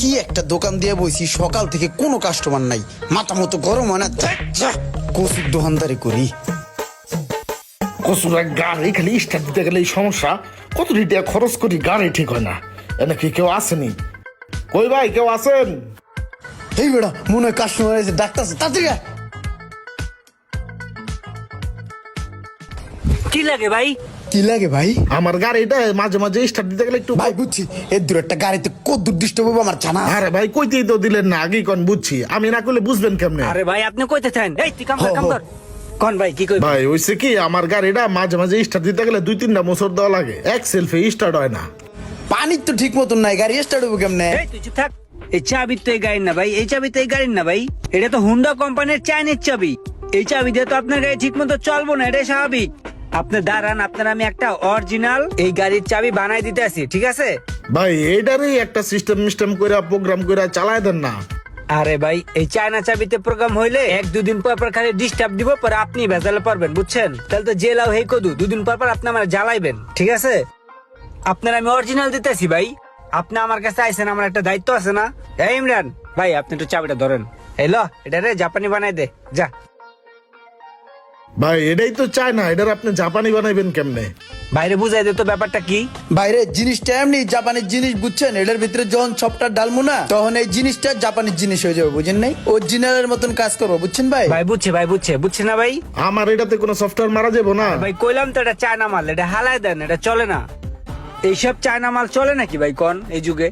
কি একটা দোকান দিয়ে বইছি, সকাল থেকে কোনো কাস্টমার নাই, মাথা মতো গরম হয় না। কচুর দোকানদারি করি। কচুরা গাড়ি খালি স্টার্ট দিতে গেলে এই সমস্যা, কত টাকা খরচ করি গাড়ি ঠিক হয় না। এনে কি কেউ আসেনি? কই ভাই কেউ আসেন? এই বেড়া মনে হয় কাস্টমার এসে ডাক্তার তাড়াতাড়ি আয়। কি লাগে ভাই? কি লাগে ভাই? আমার গাড়িটা মাঝে মাঝে স্টার্ট দিতে গেলে একটু ভাই বুঝছি, এর দূর একটা গাড়িতে কত দূর ডিস্টার্ব হবো আমার জানা। আরে ভাই কইতেই তো দিলেন না, আগেই কোন বুঝছি, আমি না করলে বুঝবেন কেমনে? আরে ভাই আপনি কইতে চান? এই তুই কাম কর, কাম কর। কোন ভাই কি কই? ভাই হইছে কি, আমার গাড়িটা মাঝে মাঝে স্টার্ট দিতে গেলে 2-3টা মোচড় দেওয়া লাগে, এক সেলফি স্টার্ট হয় না। পানির তো ঠিক মতন নাই, গাড়ি স্টার্ট হবো কেমনে? এই তুই চুপ থাক। এই চাবি তো এই গাড়ির না ভাই, এই চাবি তো এই গাড়ির না ভাই, এটা তো হুন্ডা কোম্পানির চাইনিজ চাবি। এই চাবি দিয়ে তো আপনার গাড়ি ঠিক মতো চলবো না, এটাই স্বাভাবিক। আপনি দাঁড়ান, আপনার আমি একটা অরিজিনাল এই গাড়ির চাবি বানাই দিতে আসি, ঠিক আছে? ভাই এইটারই একটা সিস্টেম করে প্রোগ্রাম করে চালায় দেন না। আরে ভাই এই চায়না চাবিতে প্রোগ্রাম হইলে 1-2 দিন পর পর খালি ডিস্টার্ব দিব, পরে আপনি ভেজালে পারবেন, বুঝছেন? তাহলে তো জেলাও হেই কদু 2 দিন পর পর আপনি আমার জ্বালাইবেন, ঠিক আছে? আপনার আমি অরিজিনাল দিতেছি ভাই, আপনি আমার কাছে আইছেন, আমার একটা দায়িত্ব আছে না? এই ইমরান ভাই আপনি একটু চাবিটা ধরেন। এই ল, এটা রে জাপানি বানাই দে যা। ভাই এটাই তো চায় না, এটার আপনি জাপানি বানাইবেন কেমনে? বাইরে বুঝাই দে তো ব্যাপারটা কি। বাইরে জিনিসটা এমনি জাপানির জিনিস, বুঝছেন? এটার ভিতরে যখন সবটা ডালমু না, তখন এই জিনিসটা জাপানির জিনিস হয়ে যাবে, বুঝেন নাই? অরিজিনালের মতন কাজ করবো, বুঝছেন ভাই? ভাই বুঝছে, ভাই বুঝছে, বুঝছে না ভাই? আমার এটাতে কোনো সফটওয়্যার মারা যাবো না? ভাই কইলাম তো এটা চায়না মাল, এটা হালাই দেন, এটা চলে না। এইসব চায়না মাল চলে নাকি ভাই কোন এই যুগে?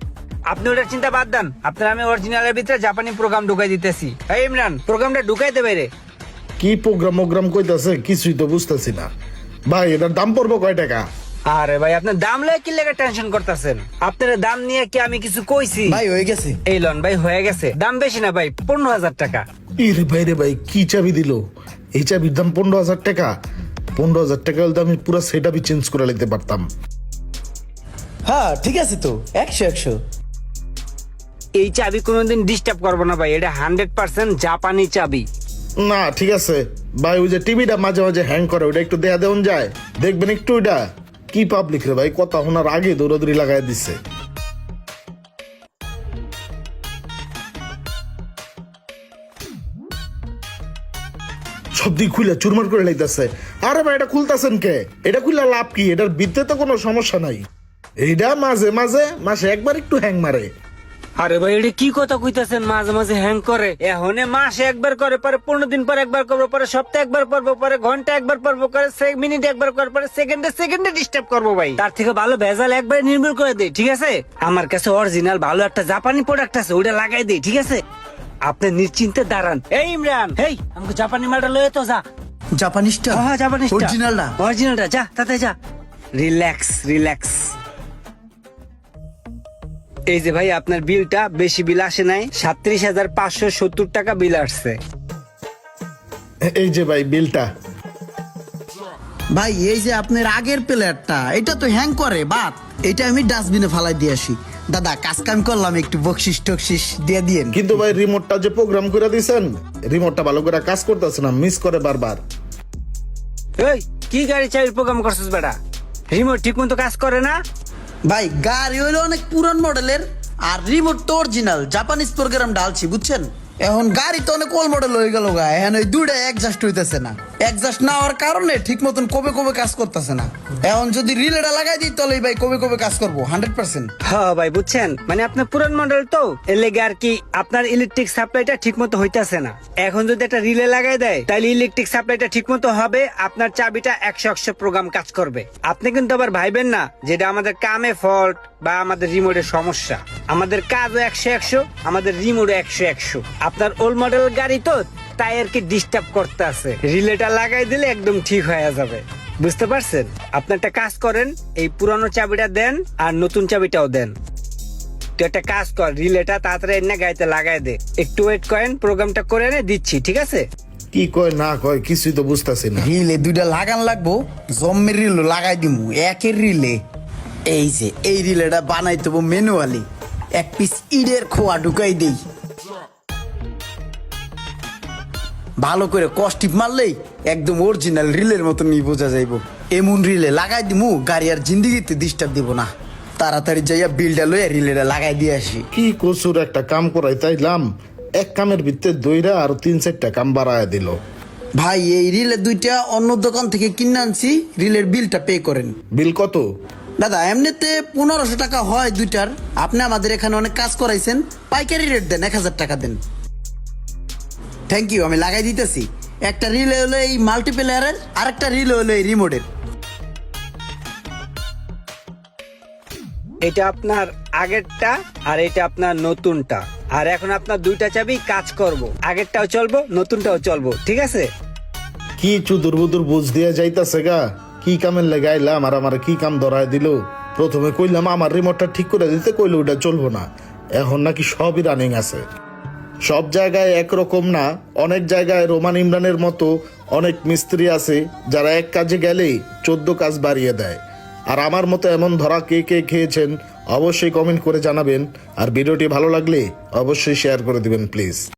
আপনি ওটার চিন্তা বাদ দেন, আপনার আমি অরিজিনালের ভিতরে জাপানি প্রোগ্রাম ঢুকাই দিতেছি। এই ইমরান প্রোগ্রামটা ঢুকাই দেবে রে। কি প্রোগ্রাম কইতাছে কিছুই তো বুঝতেছি না। ভাই এটার দাম পড়বো কয় টাকা? আরে ভাই আপনার দাম লয়ে কি লেগে টেনশন করতেছেন? আপনার দাম নিয়ে কি আমি কিছু কইছি? ভাই হয়ে গেছে। এই লন ভাই হয়ে গেছে, দাম বেশি না ভাই, 15,000 টাকা। রে ভাই কি চাবি দিল? এই চাবির দাম 15,000 টাকা? 15,000 টাকা হলে তো আমি পুরো সেটআপই চেঞ্জ করে নিতে পারতাম। হ্যাঁ ঠিক আছে তো, 100 এই চাবি কোনোদিন ডিস্টার্ব করবো না ভাই, এটা 100% জাপানি চাবি। না ঠিক আছে ভাই, ওই যে টিভিটা মাঝে মাঝে হ্যাং করে, ওটা একটু দেয়া দেওয়া যায়, দেখবেন একটু। ওইটা কি পাবলিক রে ভাই, কথা শোনার আগে দৌড়াদৌড়ি লাগাই দিচ্ছে। সব দিক খুলে চুরমার করে লাইতেছে। আরে ভাই এটা খুলতেছেন কে? এটা খুললে লাভ কি? এটার ভিতরে তো কোনো সমস্যা নাই। এইটা মাঝে মাঝে মাসে একবার একটু হ্যাং মারে। আরে ভাই এটা কি কথা কইতাছেন? মাঝে মাঝে হ্যাং করে? এহনে মাসে একবার করে, পরে 15 দিন পর একবার করবো, পরে সপ্তাহে একবার করবো, পরে ঘন্টা একবার করবো, করে মিনিট একবার করবো, পরে সেকেন্ডে ডিস্টার্ব করবো ভাই। তার থেকে ভালো ভেজাল একবার নির্মূল করে দেই, ঠিক আছে? আমার কাছে অরিজিনাল ভালো একটা জাপানি প্রোডাক্ট আছে, ওটা লাগাই দেই, ঠিক আছে? আপনি নিশ্চিন্তে দাঁড়ান। এই ইমরান, এই আমাকে জাপানি মালটা লয়ে তো যা। জাপানিজটা? হ্যাঁ জাপানিজটা, অরিজিনালটা? অরিজিনালটা, যা তাতে যা। রিল্যাক্স। এই যে ভাই আপনার বিলটা, বেশি বিল আসে নাই, 37,570 টাকা বিল আসছে। এই যে ভাই বিলটা। ভাই এই যে আপনার আগের প্লেয়ারটা, এটা তো হ্যাং করে, বাট এটা আমি ডাস্টবিনে ফালাই দিয়ে আসি। দাদা কাজ কাম করলাম, একটু বকশিস টকশিস দিয়ে দিয়েন। কিন্তু ভাই রিমোটটা যে প্রোগ্রাম করে দিয়েছেন, রিমোটটা ভালো করে কাজ করতেছে না, মিস করে বারবার। এই কি গাড়ি চাবির প্রোগ্রাম করছিস বেটা? রিমোট ঠিক মতো কাজ করে না? ভাই গাড়ি হইলো অনেক পুরান মডেলের, আর রিমোট তো অরিজিনাল জাপানিজ প্রোগ্রাম ডালছি, বুঝছেন? এখন গাড়ি তো অনেক ওল্ড মডেল হয়ে গেল গা, এখন ওই দুইটা অ্যাডজাস্ট হইতেছে না। অ্যাডজাস্ট না হওয়ার কারণে ঠিক মতন কবে কাজ করতেছে না। এখন যদি রিলেটা লাগাই দিই তাহলে ভাই কবে কাজ করবো 100%। হ্যাঁ ভাই বুঝছেন, মানে আপনার পুরান মডেল তো, এর লেগে আর কি আপনার ইলেকট্রিক সাপ্লাইটা ঠিক মতো হইতাছে না। এখন যদি একটা রিলে লাগাই দেয় তাহলে ইলেকট্রিক সাপ্লাইটা ঠিক মতো হবে, আপনার চাবিটা 100 প্রোগ্রাম কাজ করবে। আপনি কিন্তু আবার ভাইবেন না যেটা আমাদের কামে ফল্ট বা আমাদের রিমোটের সমস্যা। আমাদের কাজও 100, আমাদের রিমোটও 100। আপনার ওল্ড মডেল গাড়ি তো, তাই আর কি ডিস্টার্ব করতে আছে। রিলেটা লাগাই দিলে একদম ঠিক হয়ে যাবে, বুঝতে পারছেন? আপনি একটা কাজ করেন, এই পুরানো চাবিটা দেন আর নতুন চাবিটাও দেন। তুই একটা কাজ কর, রিলেটা তাড়াতাড়ি এনে গাড়িতে লাগাই দে, একটু ওয়েট করেন, প্রোগ্রামটা করে এনে দিচ্ছি, ঠিক আছে? কি কয় না কয় কিছুই তো বুঝতেছি না। রিলে দুইটা লাগান লাগবো, জম্মের রিল লাগাই দিমু একের রিলে। এই যে এই রিলেটা বানাই দেবো ম্যানুয়ালি, এক পিস ইটের খোয়া ঢুকাই দেই, ভালো করে কষ্টিপ মারলেই একদম অরিজিনাল রিলের মতনই বোঝা যাইব। এমন রিলে লাগাই দিমু গাড়ি আর জিন্দিগিতে ডিস্টার্ব দিব না। তাড়াতাড়ি যাইয়া বিলটা লইয়া রিলেটা লাগাই দিয়ে আসি। কি কচুর একটা কাম করাই তাইলাম, এক কামের ভিতরে দইরা আর 3-4টা কাম বাড়ায় দিল। ভাই এই রিলের দুইটা অন্য দোকান থেকে কিনে আনছি, রিলের বিলটা পে করেন। বিল কত? দাদা এমনিতে 1500 টাকা হয় দুইটার, আপনি আমাদের এখানে অনেক কাজ করাইছেন, পাইকারি রেট দেন, 1000 টাকা দেন। থ্যাংক ইউ, আমি লাগাই দিতেছি। একটা রিলে হলো এই মাল্টিপ্লেয়ারের, আর একটা রিলে হলো এই রিমোটের। এটা আপনার আগেরটা আর এটা আপনার নতুনটা। আর এখন আপনার দুইটা চাবি কাজ করব, আগেরটাও চলবো নতুনটাও চলবো, ঠিক আছে? কি চুদুর বুদুর বুঝ দিয়া যাইতাছে গা, কি কামের লেগে আইলাম আর আমার কি কাম ধরায় দিল। প্রথমে কইলাম আমার রিমোটটা ঠিক করে দিতে, কইলো ওটা চলবো না। এখন নাকি সবই রানিং আছে। সব জায়গায় একরকম না, অনেক জায়গায় রোমান ইমরানের মতো অনেক মিস্ত্রি আছে যারা এক কাজে গেলেই 14 কাজ বাড়িয়ে দেয়। আর আমার মতো এমন ধরা কে কে খেয়েছেন অবশ্যই কমেন্ট করে জানাবেন। আর ভিডিওটি ভালো লাগলে অবশ্যই শেয়ার করে দিবেন প্লিজ।